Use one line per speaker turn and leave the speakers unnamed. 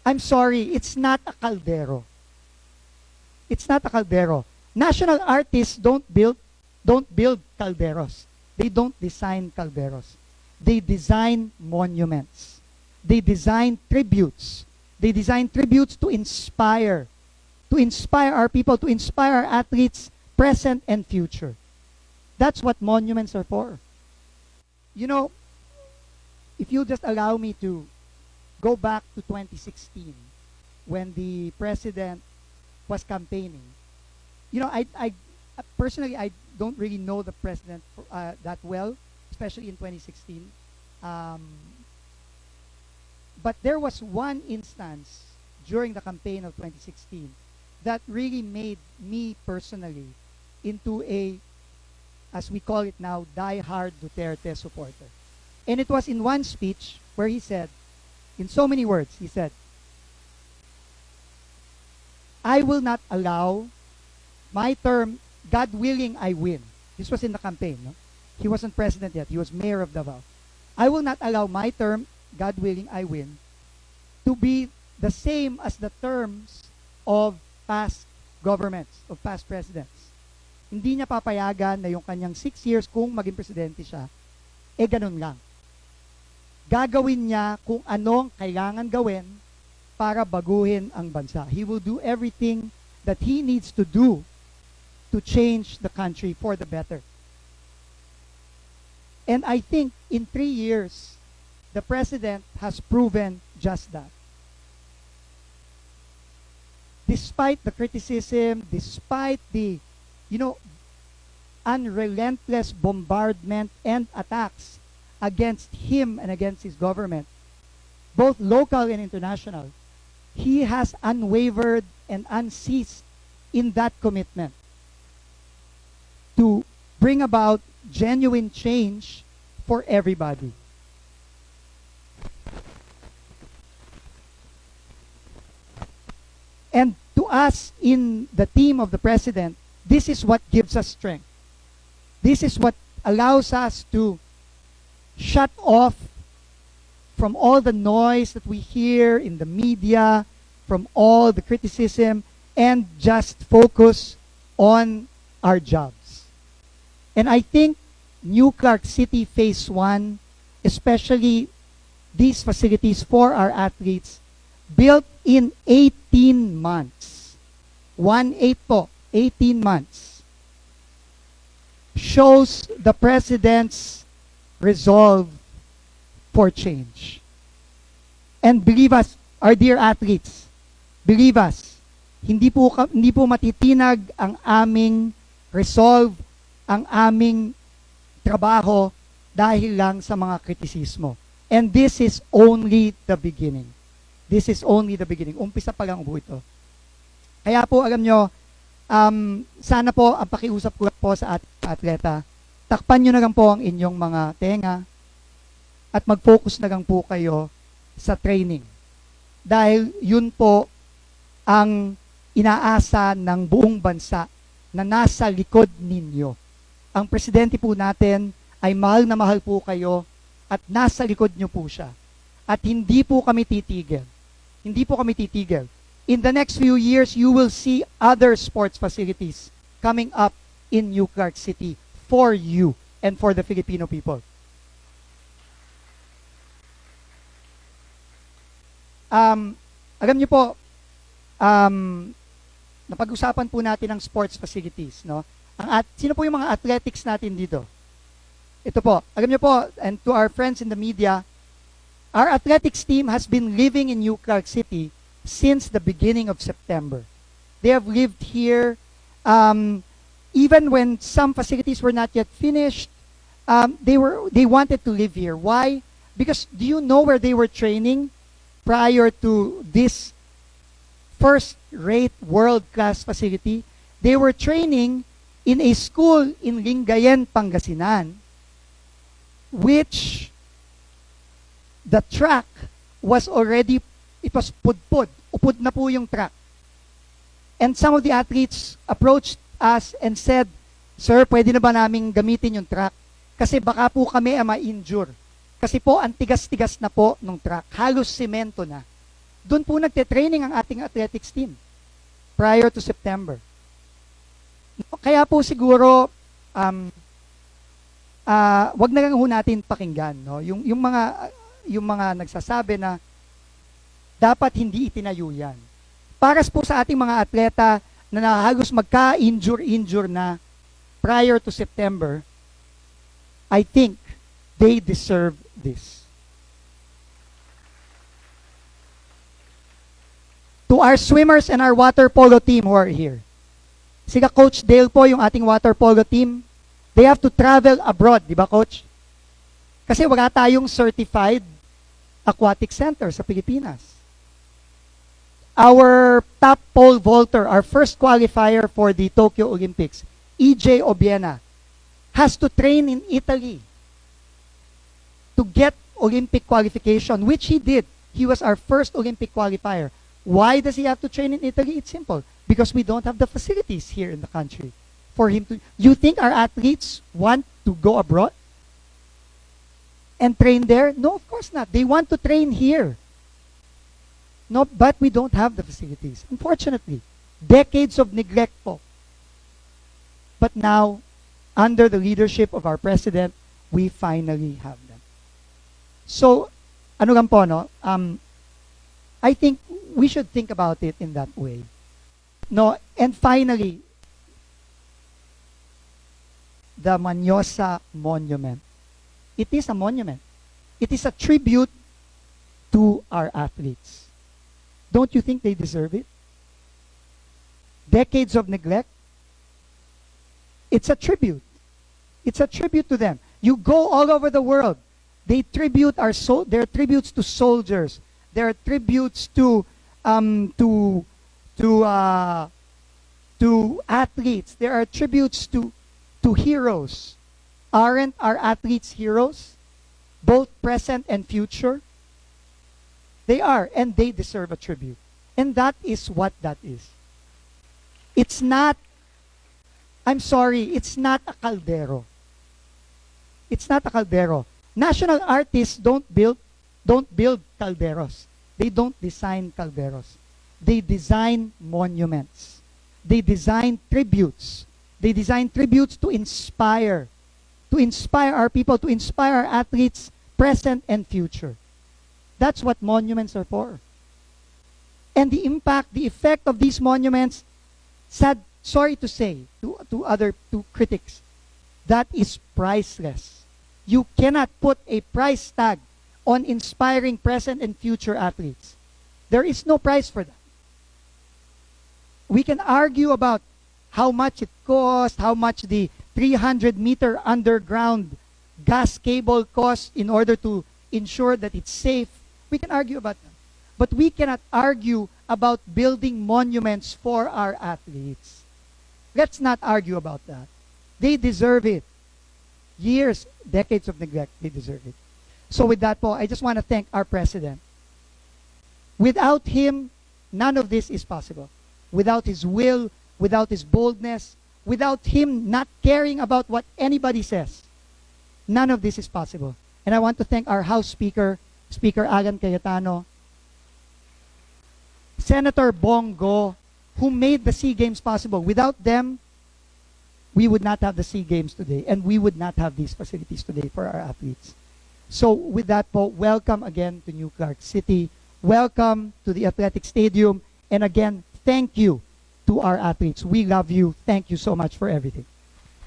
I'm sorry, it's not a caldero. It's not a caldero. National artists don't build calderos. They don't design calderos. They design monuments. They design tributes. They design tributes to inspire our people, to inspire our athletes, present and future. That's what monuments are for. You know, if you just allow me to go back to 2016, when the president was campaigning. You know, I personally, I don't really know the president that well, especially in 2016. But there was one instance during the campaign of 2016 that really made me personally into a, as we call it now, die-hard Duterte supporter. And it was in one speech where he said, in so many words, he said, I will not allow my term, God willing, I win. This was in the campaign. No? He wasn't president yet. He was mayor of Davao. I will not allow my term, God willing, I win, to be the same as the terms of past governments, of past presidents. Hindi niya papayagan na yung kanyang 6 years kung maging presidente siya, ganun lang. Gagawin niya kung anong kailangan gawin para baguhin ang bansa. He will do everything that he needs to do to change the country for the better. And I think in 3 years, the president has proven just that. Despite the criticism, despite the, unrelentless bombardment and attacks against him and against his government, both local and international, he has unwavered and unceased in that commitment to bring about genuine change for everybody. And to us in the team of the president, this is what gives us strength. This is what allows us to shut off from all the noise that we hear in the media, from all the criticism, and just focus on our jobs. And I think New Clark City Phase 1, especially these facilities for our athletes, built in 18 months. 1/8 po, 18 months. Shows the President's resolve for change. And believe us, our dear athletes, believe us, hindi po matitinag ang aming resolve, ang aming trabaho dahil lang sa mga kritisismo. And this is only the beginning. This is only the beginning. Umpisa pa lang po ito. Kaya po, alam nyo, sana po ang pakiusap ko po sa atleta, takpan nyo na lang po ang inyong mga tenga at mag-focus na lang po kayo sa training. Dahil yun po ang inaasa ng buong bansa na nasa likod ninyo. Ang presidente po natin ay mahal na mahal po kayo at nasa likod nyo po siya. At hindi po kami titigil. Hindi po kami titigil. In the next few years, you will see other sports facilities coming up in New Clark City for you and for the Filipino people. Alam niyo po, napag-usapan po natin ang sports facilities, no? Sino po yung mga athletics natin dito? Ito po, alam niyo po, and to our friends in the media, our athletics team has been living in New Clark City since the beginning of September. They have lived here, even when some facilities were not yet finished. They wanted to live here. Why? Because do you know where they were training prior to this first-rate world-class facility? They were training in a school in Lingayen, Pangasinan, which the track was already, it was pudpud. Upod na po yung track. And some of the athletes approached us and said, Sir, pwede na ba naming gamitin yung track? Kasi baka po kami ma-injure. Kasi po, ang tigas-tigas na po ng track. Halos semento na. Doon po nagte-training ang ating athletics team prior to September. Kaya po siguro, wag na lang ho natin pakinggan, no? Yung mga nagsasabi na dapat hindi itinayo yan. Para po sa ating mga atleta na halos magka-injure na prior to September, I think they deserve this. To our swimmers and our water polo team who are here, sila Coach Dale po, yung ating water polo team, they have to travel abroad, di ba Coach? Kasi wala tayong certified aquatic center sa Pilipinas. Our top pole vaulter, our first qualifier for the Tokyo Olympics, EJ Obiena, has to train in Italy to get Olympic qualification, which he did. He was our first Olympic qualifier. Why does he have to train in Italy? It's simple. Because we don't have the facilities here in the country for him to. You think our athletes want to go abroad and train there? No, of course not. They want to train here. No, but we don't have the facilities. Unfortunately, decades of neglect po. But now, under the leadership of our president, we finally have them. So, ano lang po, no? I think we should think about it in that way. No, and finally, the Manyosa Monument. It is a monument. It is a tribute to our athletes. Don't you think they deserve it? Decades of neglect. It's a tribute. It's a tribute to them. You go all over the world. They tribute their tributes to soldiers. There are tributes to athletes. There are tributes to heroes. Aren't our athletes heroes? Both present and future? They are, and they deserve a tribute. And that is what that is. It's not, I'm sorry, it's not a caldero. It's not a caldero. National artists don't build calderos. They don't design calderos. They design monuments. They design tributes. They design tributes to inspire our people, to inspire our athletes, present and future. That's what monuments are for. And the impact, the effect of these monuments, sorry to say to critics, that is priceless. You cannot put a price tag on inspiring present and future athletes. There is no price for that. We can argue about how much it costs, how much the 300-meter underground gas cable costs in order to ensure that it's safe. We can argue about that. But we cannot argue about building monuments for our athletes. Let's not argue about that. They deserve it. Years, decades of neglect, they deserve it. So with that po, I just want to thank our president. Without him, none of this is possible. Without his will, without his boldness, without him not caring about what anybody says, none of this is possible. And I want to thank our House Speaker, Speaker Alan Cayetano, Senator Bongo, who made the SEA Games possible. Without them, we would not have the SEA Games today, and we would not have these facilities today for our athletes. So with that po, welcome again to New Clark City. Welcome to the Athletic Stadium. And again, thank you to our athletes. We love you. Thank you so much for everything.